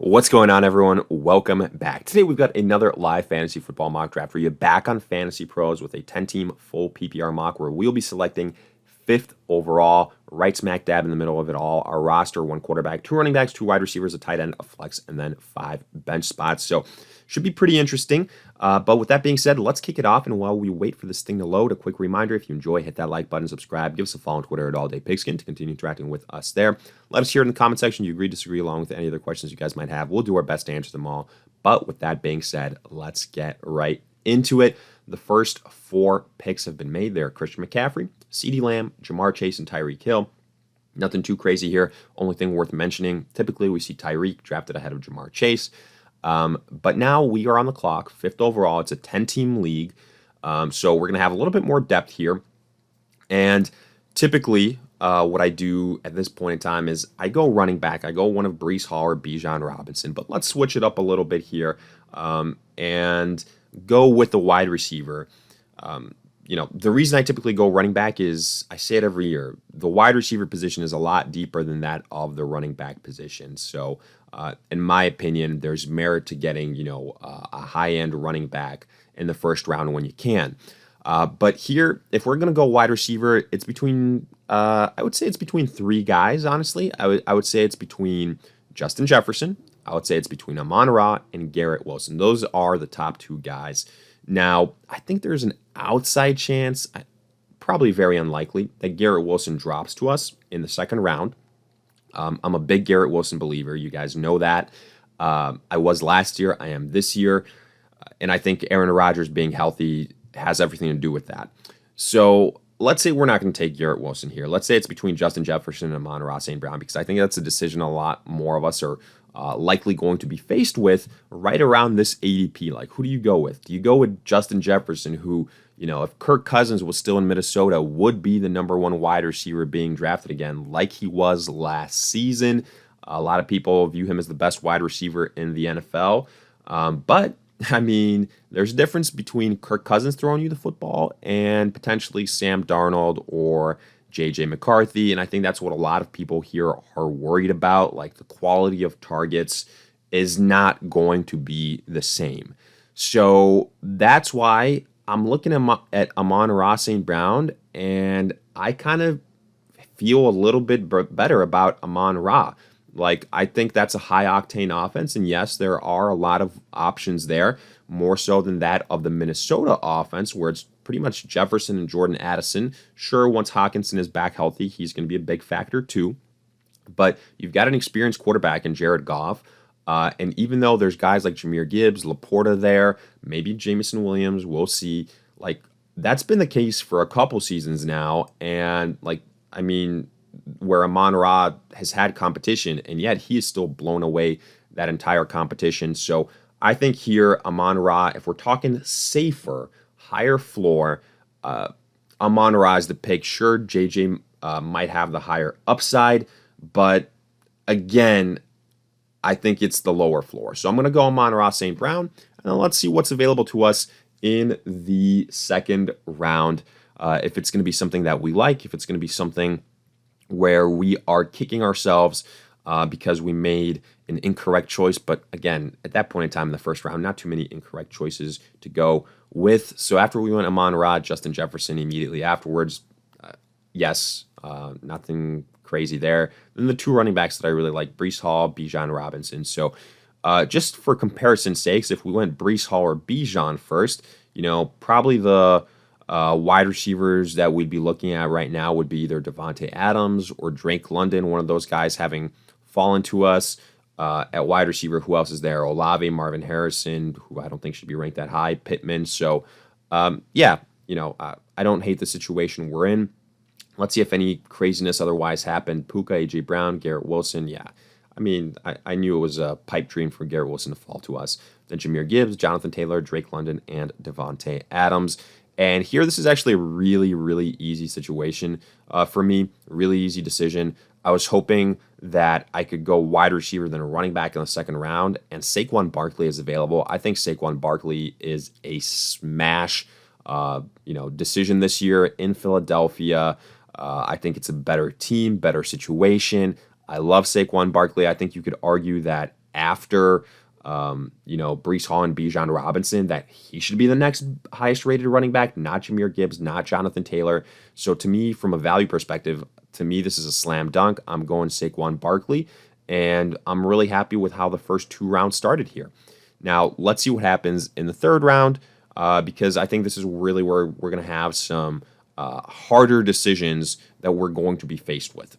What's going on, everyone? Welcome back. Today, we've got another live fantasy football mock draft for you back on FantasyPros with a 10-team full PPR mock where we'll be selecting 5th overall, right smack dab in the middle of it all. Our roster, 1 quarterback, 2 running backs, 2 wide receivers, a tight end, a flex, and then 5 bench spots. So should be pretty interesting. But with that being said, let's kick it off. And while we wait for this thing to load, a quick reminder, if you enjoy, hit that like button, subscribe, give us a follow on Twitter at AllDayPigskin to continue interacting with us there. Let us hear in the comment section you agree, disagree, along with any other questions you guys might have. We'll do our best to answer them all. But with that being said, let's get right into it. The first 4 picks have been made. They're Christian McCaffrey, CeeDee Lamb, Jamar Chase, and Tyreek Hill. Nothing too crazy here. Only thing worth mentioning, typically we see Tyreek drafted ahead of Jamar Chase. But now we are on the clock, 5th overall. It's a 10-team league. So we're going to have a little bit more depth here. And typically what I do at this point in time is I go running back. I go one of Breece Hall or Bijan Robinson. But let's switch it up a little bit here and go with the wide receiver. The reason I typically go running back is, I say it every year, the wide receiver position is a lot deeper than that of the running back position. So in my opinion, there's merit to getting, a high-end running back in the first round when you can. But here, if we're going to go wide receiver, it's between, I would say it's between 3 guys, honestly. I would say it's between Justin Jefferson. I would say it's between Amon-Ra and Garrett Wilson. Those are the top 2 guys. Now, I think there's an outside chance, probably very unlikely, that Garrett Wilson drops to us in the second round. I'm a big Garrett Wilson believer. You guys know that. I was last year. I am this year. And I think Aaron Rodgers being healthy has everything to do with that. So let's say we're not going to take Garrett Wilson here. Let's say it's between Justin Jefferson and Amon-Ra St. Brown, because I think that's a decision a lot more of us are likely going to be faced with right around this ADP. Like, who do you go with? Do you go with Justin Jefferson, who, if Kirk Cousins was still in Minnesota, would be the number 1 wide receiver being drafted again, like he was last season? A lot of people view him as the best wide receiver in the NFL. But, I mean, there's a difference between Kirk Cousins throwing you the football and potentially Sam Darnold or J.J. McCarthy, and I think that's what a lot of people here are worried about. Like, the quality of targets is not going to be the same. So that's why I'm looking at Amon-Ra St. Brown, and I kind of feel a little bit better about Amon-Ra. Like, I think that's a high-octane offense, and yes, there are a lot of options there, more so than that of the Minnesota offense, where it's pretty much Jefferson and Jordan Addison. Sure, once Hawkinson is back healthy, he's going to be a big factor too. But you've got an experienced quarterback in Jared Goff. And even though there's guys like Jahmyr Gibbs, Laporta there, maybe Jameson Williams, we'll see. Like, that's been the case for a couple seasons now. And, where Amon-Ra has had competition, and yet he is still blown away that entire competition. So I think here, Amon-Ra, if we're talking safer, higher floor, Amon-Ra is the pick. Sure, JJ might have the higher upside, but again, I think it's the lower floor. So I'm going to go Amon-Ra St. Brown, and let's see what's available to us in the second round. If it's going to be something that we like, if it's going to be something where we are kicking ourselves because we made an incorrect choice. But again, at that point in time in the first round, not too many incorrect choices to go with. So after we went Amon-Ra, Justin Jefferson immediately afterwards, nothing crazy there. Then the 2 running backs that I really like, Breece Hall, Bijan Robinson. So just for comparison's sakes, if we went Breece Hall or Bijan first, probably the wide receivers that we'd be looking at right now would be either Devontae Adams or Drake London, one of those guys having fallen to us. At wide receiver, who else is there? Olave, Marvin Harrison, who I don't think should be ranked that high, Pittman. So, I don't hate the situation we're in. Let's see if any craziness otherwise happened. Puka, A.J. Brown, Garrett Wilson, I knew it was a pipe dream for Garrett Wilson to fall to us. Then Jahmyr Gibbs, Jonathan Taylor, Drake London, and Devontae Adams. And here, this is actually a really, really easy situation for me. Really easy decision. I was hoping that I could go wide receiver than a running back in the second round, and Saquon Barkley is available. I think Saquon Barkley is a smash, decision this year in Philadelphia. I think it's a better team, better situation. I love Saquon Barkley. I think you could argue that after Breece Hall and Bijan Robinson, that he should be the next highest rated running back, not Jahmyr Gibbs, not Jonathan Taylor. So to me, from a value perspective, to me, this is a slam dunk. I'm going Saquon Barkley, and I'm really happy with how the first 2 rounds started here. Now, let's see what happens in the 3rd round, because I think this is really where we're going to have some harder decisions that we're going to be faced with.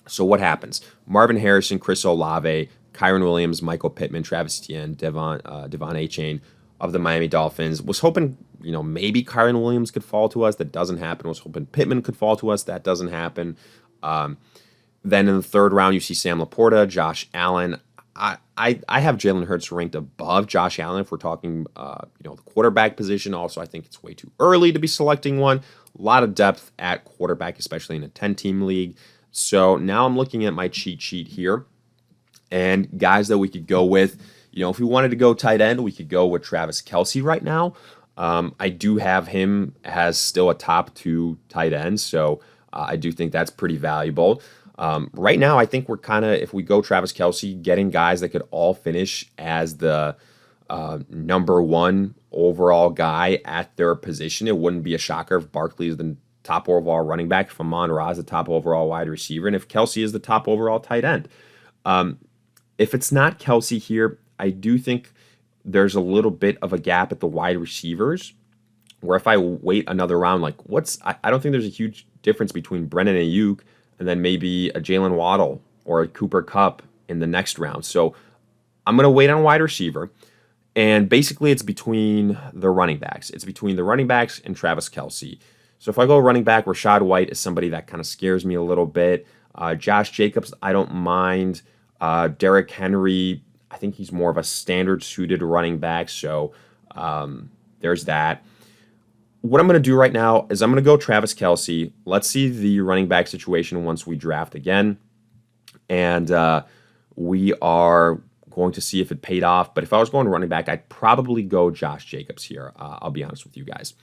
So what happens? Marvin Harrison, Chris Olave, Kyron Williams, Michael Pittman, Travis Etienne, Devon Achane of the Miami Dolphins. Was hoping, maybe Kyron Williams could fall to us. That doesn't happen. Was hoping Pittman could fall to us. That doesn't happen. Then in the 3rd round, you see Sam Laporta, Josh Allen. I have Jalen Hurts ranked above Josh Allen if we're talking, the quarterback position. Also, I think it's way too early to be selecting one. A lot of depth at quarterback, especially in a 10-team league. So now I'm looking at my cheat sheet here and guys that we could go with. If we wanted to go tight end, we could go with Travis Kelce right now. I do have him as still a top 2 tight end, so I do think that's pretty valuable. Right now, I think we're kind of, if we go Travis Kelce, getting guys that could all finish as the number 1 overall guy at their position. It wouldn't be a shocker if Barkley is the top overall running back, if Amon-Ra is the top overall wide receiver, and if Kelce is the top overall tight end. If it's not Kelce here, I do think there's a little bit of a gap at the wide receivers, where if I wait another round, I don't think there's a huge difference between Brennan Ayuk and then maybe a Jalen Waddle or a Cooper Kupp in the next round. So I'm going to wait on wide receiver. And basically, it's between the running backs. It's between the running backs and Travis Kelce. So if I go running back, Rachaad White is somebody that kind of scares me a little bit. Josh Jacobs, I don't mind. Derrick Henry, I think he's more of a standard-suited running back. So there's that. What I'm going to do right now is I'm going to go Travis Kelce. Let's see the running back situation once we draft again. And we are going to see if it paid off. But if I was going running back, I'd probably go Josh Jacobs here. I'll be honest with you guys.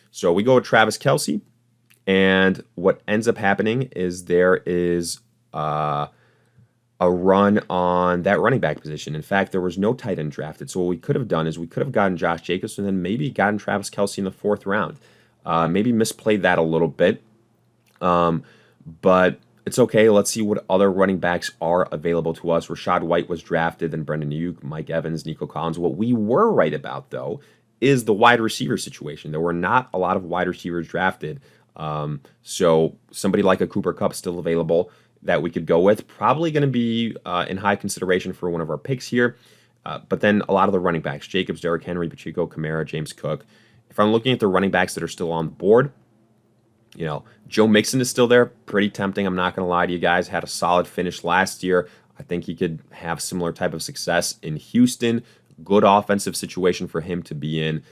So we go with Travis Kelce. And what ends up happening is there is a run on that running back position. In fact, there was no tight end drafted. So what we could have done is we could have gotten Josh Jacobs and then maybe gotten Travis Kelce in the 4th round. Maybe misplayed that a little bit. But it's okay. Let's see what other running backs are available to us. Rachaad White was drafted, then Brendan Ayuk, Mike Evans, Nico Collins. What we were right about, though, is the wide receiver situation. There were not a lot of wide receivers drafted. So somebody like a Cooper Kupp still available that we could go with. Probably going to be in high consideration for one of our picks here. But then a lot of the running backs, Jacobs, Derrick Henry, Pacheco, Kamara, James Cook. If I'm looking at the running backs that are still on the board, Joe Mixon is still there. Pretty tempting. I'm not going to lie to you guys. Had a solid finish last year. I think he could have similar type of success in Houston. Good offensive situation for him to be in.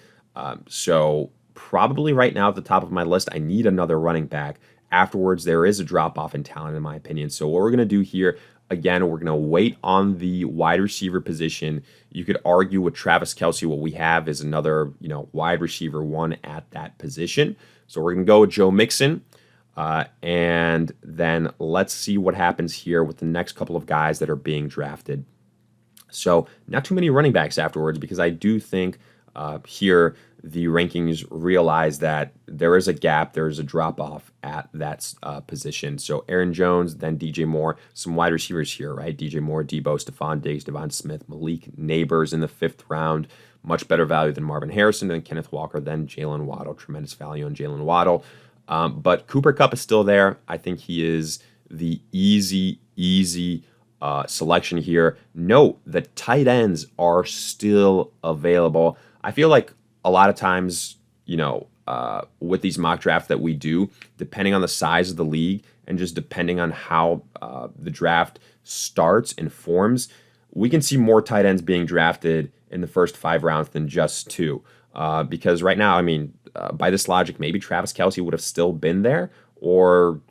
So probably right now at the top of my list, I need another running back. Afterwards, there is a drop-off in talent, in my opinion. So what we're going to do here, again, we're going to wait on the wide receiver position. You could argue with Travis Kelce, what we have is another, wide receiver 1 at that position. So we're going to go with Joe Mixon. And then let's see what happens here with the next couple of guys that are being drafted. So not too many running backs afterwards, because I do think here the rankings realize that there is a gap, there is a drop-off at that position. So Aaron Jones, then DJ Moore, some wide receivers here, right? DJ Moore, Debo, Stephon Diggs, Devon Smith, Malik Neighbors in the 5th round. Much better value than Marvin Harrison, then Kenneth Walker, then Jalen Waddle. Tremendous value on Jalen Waddle. But Cooper Kupp is still there. I think he is the easy selection here. Note that tight ends are still available. I feel like a lot of times, with these mock drafts that we do, depending on the size of the league and just depending on how the draft starts and forms, we can see more tight ends being drafted in the first 5 rounds than just 2. Because right now, by this logic, maybe Travis Kelce would have still been there, or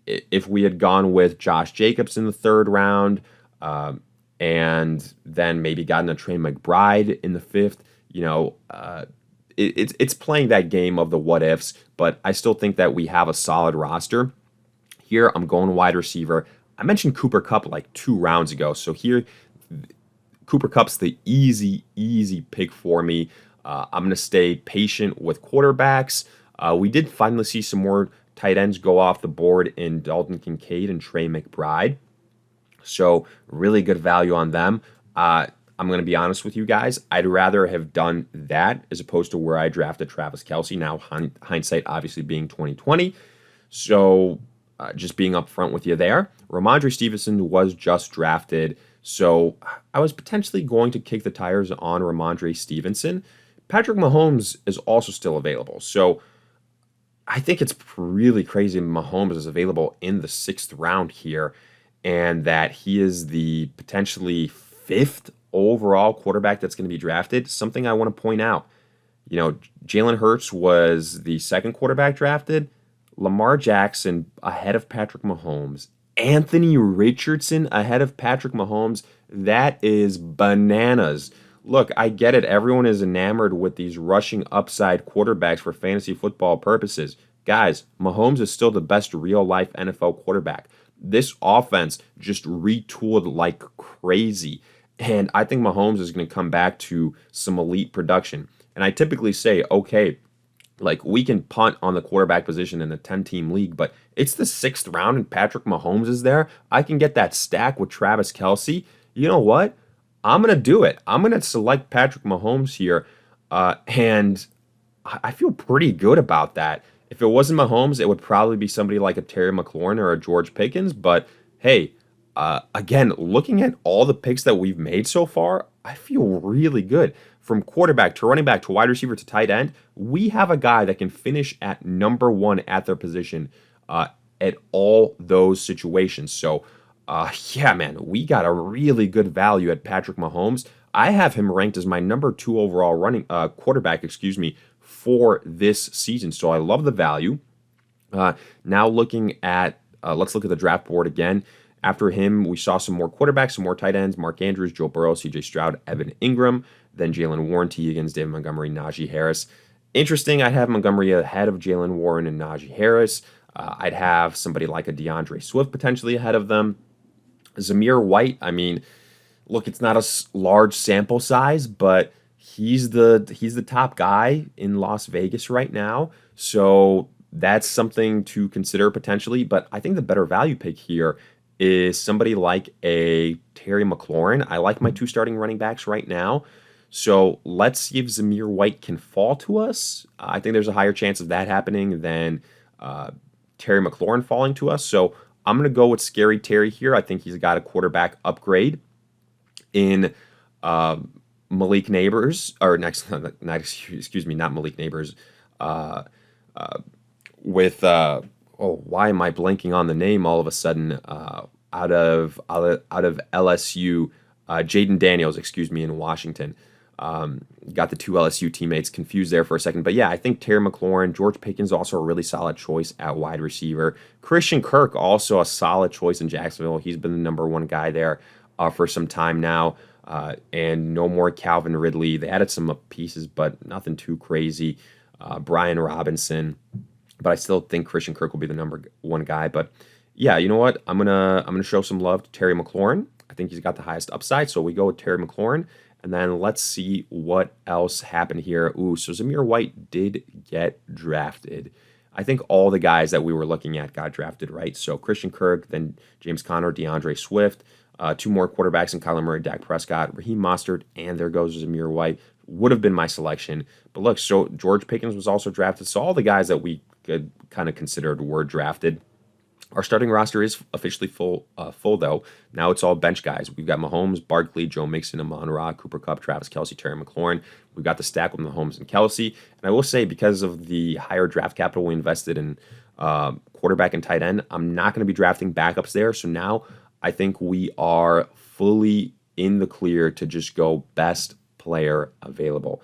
if we had gone with Josh Jacobs in the 3rd round, and then maybe gotten a Trey McBride in the 5th, it's playing that game of the what ifs, but I still think that we have a solid roster. Here, I'm going wide receiver. I mentioned Cooper Kupp like 2 rounds ago, so here Cooper Kupp's the easy pick for me. I'm going to stay patient with quarterbacks. We did finally see some more tight ends go off the board in Dalton Kincaid and Trey McBride. So really good value on them. I'm going to be honest with you guys. I'd rather have done that as opposed to where I drafted Travis Kelce. Now, hindsight obviously being 2020. So just being upfront with you there. Ramondre Stevenson was just drafted. So I was potentially going to kick the tires on Ramondre Stevenson. Patrick Mahomes is also still available. So I think it's really crazy Mahomes is available in the 6th round here, and that he is the potentially 5th overall quarterback that's going to be drafted. Something I want to point out. Jalen Hurts was the 2nd quarterback drafted. Lamar Jackson ahead of Patrick Mahomes. Anthony Richardson ahead of Patrick Mahomes. That is bananas. Look, I get it. Everyone is enamored with these rushing upside quarterbacks for fantasy football purposes. Guys, Mahomes is still the best real-life NFL quarterback. This offense just retooled like crazy. And I think Mahomes is going to come back to some elite production. And I typically say, okay, like we can punt on the quarterback position in a 10-team league, but it's the 6th round and Patrick Mahomes is there. I can get that stack with Travis Kelce. You know what? I'm going to do it. I'm going to select Patrick Mahomes here, and I feel pretty good about that. If it wasn't Mahomes, it would probably be somebody like a Terry McLaurin or a George Pickens, but hey, again, looking at all the picks that we've made so far, I feel really good. From quarterback to running back to wide receiver to tight end, we have a guy that can finish at number 1 at their position at all those situations. So, yeah, man, we got a really good value at Patrick Mahomes. I have him ranked as my number 2 overall quarterback, for this season. So I love the value. Now looking at, let's look at the draft board again. After him, we saw some more quarterbacks, some more tight ends: Mark Andrews, Joe Burrow, C.J. Stroud, Evan Ingram, then Jalen Warren, T. Higgins, David Montgomery, Najee Harris. Interesting, I'd have Montgomery ahead of Jalen Warren and Najee Harris. I'd have somebody like a DeAndre Swift potentially ahead of them. Zamir White, I mean, look, it's not a large sample size, but he's the top guy in Las Vegas right now. So that's something to consider potentially. But I think the better value pick here is somebody like a Terry McLaurin. I like my 2 starting running backs right now. So let's see if Zamir White can fall to us. I think there's a higher chance of that happening than Terry McLaurin falling to us. So I'm going to go with Scary Terry here. I think he's got a quarterback upgrade in Malik Neighbors, or next, not Malik Neighbors, with why am I blanking on the name all of a sudden? Out of LSU, Jaden Daniels, in Washington. Got the 2 LSU teammates confused there for a second. But yeah, I think Terry McLaurin, George Pickens also a really solid choice at wide receiver. Christian Kirk also a solid choice in Jacksonville. He's been the number 1 guy there for some time now. And no more Calvin Ridley. They added some pieces, but nothing too crazy. Brian Robinson. But I still think Christian Kirk will be the number 1 guy. But yeah, you know what? I'm gonna show some love to Terry McLaurin. I think he's got the highest upside, so we go with Terry McLaurin. And then let's see what else happened here. So Zamir White did get drafted. I think all the guys that we were looking at got drafted, right? So Christian Kirk, then James Conner, DeAndre Swift, 2 more quarterbacks in Kyler Murray, Dak Prescott, Raheem Mostert, and there goes Zamir White. Would have been my selection. But look, so George Pickens was also drafted. So all the guys that we could kind of considered were drafted. Our starting roster is officially full though. Now it's all bench guys. We've got Mahomes, Barkley, Joe Mixon, Amon-Ra, Cooper Kupp, Travis Kelce, Terry McLaurin. We've got the stack with Mahomes and Kelce. And I will say, because of the higher draft capital we invested in quarterback and tight end, I'm not going to be drafting backups there. So now I think we are fully in the clear to just go best player available.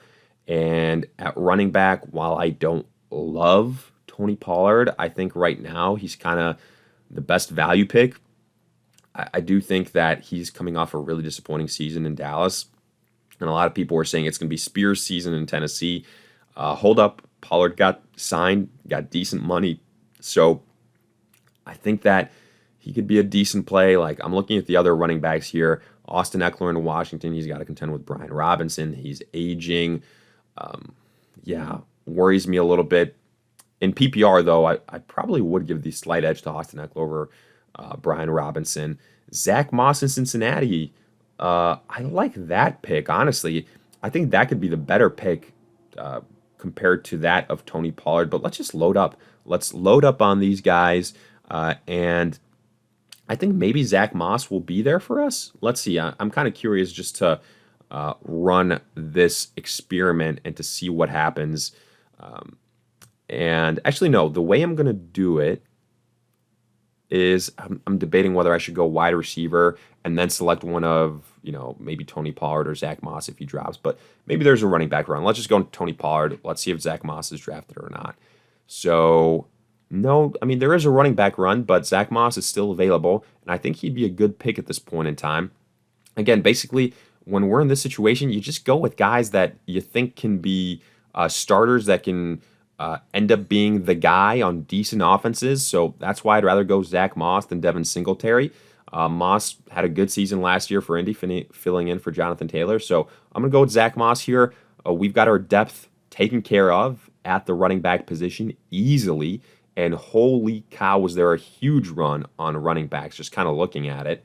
And at running back, while I don't love Tony Pollard, I think right now he's kind of the best value pick. I do think that he's coming off a really disappointing season in Dallas. And a lot of people were saying it's going to be Spears' season in Tennessee. Hold up, Pollard got signed, got decent money. So I think that he could be a decent play. Like, I'm looking at the other running backs here. Austin Eckler in Washington, he's got to contend with Brian Robinson. He's aging. Yeah, worries me a little bit. In PPR, though, I probably would give the slight edge to Austin Eckler over Brian Robinson. Zach Moss in Cincinnati, I like that pick, honestly. I think that could be the better pick compared to that of Tony Pollard. But let's just load up. Let's load up on these guys. And I think maybe Zach Moss will be there for us. Let's see. I'm kind of curious just to run this experiment and to see what happens. And actually, no, the way I'm going to do it is I'm debating whether I should go wide receiver and then select one of, maybe Tony Pollard or Zach Moss if he drops. But maybe there's a running back run. Let's just go Tony Pollard. Let's see if Zach Moss is drafted or not. So, no, I mean, there is a running back run, but Zach Moss is still available. And I think he'd be a good pick at this point in time. Again, basically, when we're in this situation, you just go with guys that you think can be starters that can end up being the guy on decent offenses. So that's why I'd rather go Zach Moss than Devin Singletary. Moss had a good season last year for Indy, filling in for Jonathan Taylor. So I'm going to go with Zach Moss here. We've got our depth taken care of at the running back position easily. And holy cow, was there a huge run on running backs, just kind of looking at it.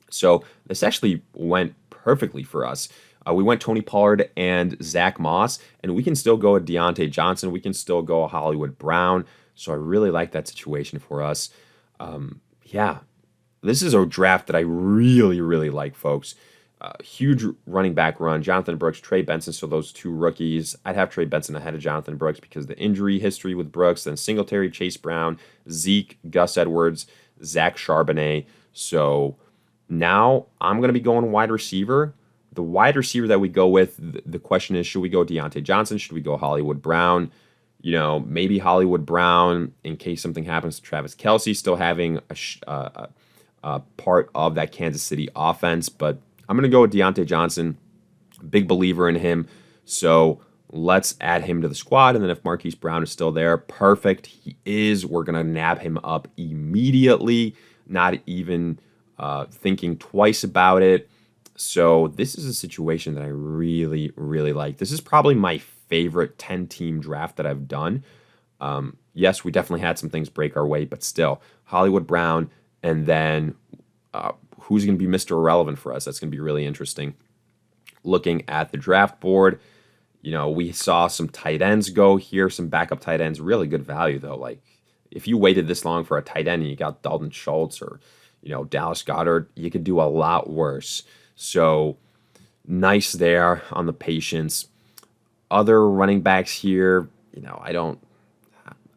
So this actually went perfectly for us. We went Tony Pollard and Zach Moss, and we can still go with Deontay Johnson. We can still go Hollywood Brown. So I really like that situation for us. Yeah, this is a draft that I really, really like, folks. Huge running back run. Jonathan Brooks, Trey Benson, so those two rookies. I'd have Trey Benson ahead of Jonathan Brooks because of the injury history with Brooks. Then Singletary, Chase Brown, Zeke, Gus Edwards, Zach Charbonnet. So now I'm going to be going wide receiver. The wide receiver that we go with, the question is, should we go Deontay Johnson? Should we go Hollywood Brown? Maybe Hollywood Brown in case something happens to Travis Kelce, still having a part of that Kansas City offense. But I'm going to go with Deontay Johnson. Big believer in him. So let's add him to the squad. And then if Marquise Brown is still there, perfect. He is. We're going to nab him up immediately, not even thinking twice about it. So this is a situation that I really, really like. This is probably my favorite 10-team draft that I've done. Yes, we definitely had some things break our way, but still, Hollywood Brown, and then who's going to be Mr. Irrelevant for us? That's going to be really interesting. Looking at the draft board, we saw some tight ends go here, some backup tight ends, really good value, though. Like, if you waited this long for a tight end and you got Dalton Schultz or, Dallas Goedert, you could do a lot worse. So nice there on the patience. Other running backs here,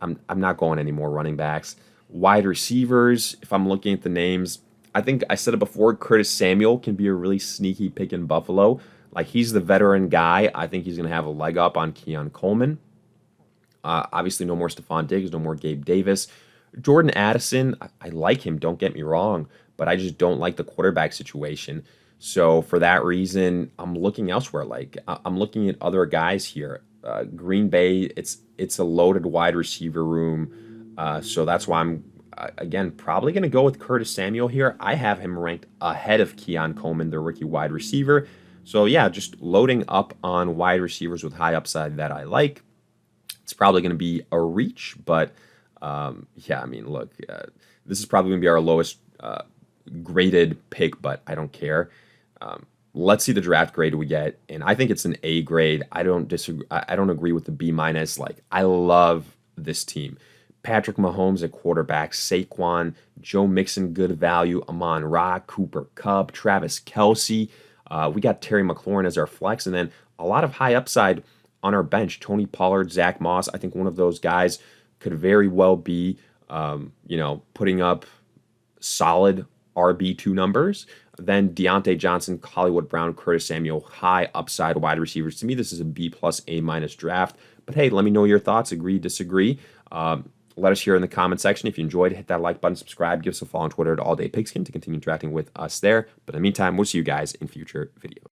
I'm not going any more running backs. Wide receivers, if I'm looking at the names, I think I said it before, Curtis Samuel can be a really sneaky pick in Buffalo. Like, he's the veteran guy. I think he's going to have a leg up on Keon Coleman. Obviously, no more Stephon Diggs, no more Gabe Davis. Jordan Addison, I like him, don't get me wrong, but I just don't like the quarterback situation. So for that reason, I'm looking elsewhere. Like, I'm looking at other guys here. Green Bay, it's a loaded wide receiver room. So that's why I'm, again, probably going to go with Curtis Samuel here. I have him ranked ahead of Keon Coleman, the rookie wide receiver. So yeah, just loading up on wide receivers with high upside that I like. It's probably going to be a reach, but yeah, I mean, look, this is probably going to be our lowest graded pick, but I don't care. Let's see the draft grade we get, and I think it's an A grade. I don't disagree. I don't agree with the B minus. Like, I love this team. Patrick Mahomes at quarterback, Saquon, Joe Mixon, good value, Amon-Ra, Cooper Kupp, Travis Kelce. We got Terry McLaurin as our flex, and then a lot of high upside on our bench. Tony Pollard, Zach Moss. I think one of those guys could very well be, putting up solid RB2 numbers. Then Deontay Johnson, Hollywood Brown, Curtis Samuel, high upside wide receivers. To me, this is a B plus A minus draft. But hey, let me know your thoughts. Agree, disagree. Let us hear in the comment section. If you enjoyed, hit that like button, subscribe, give us a follow on Twitter at All Day Pigskin to continue interacting with us there. But in the meantime, we'll see you guys in future videos.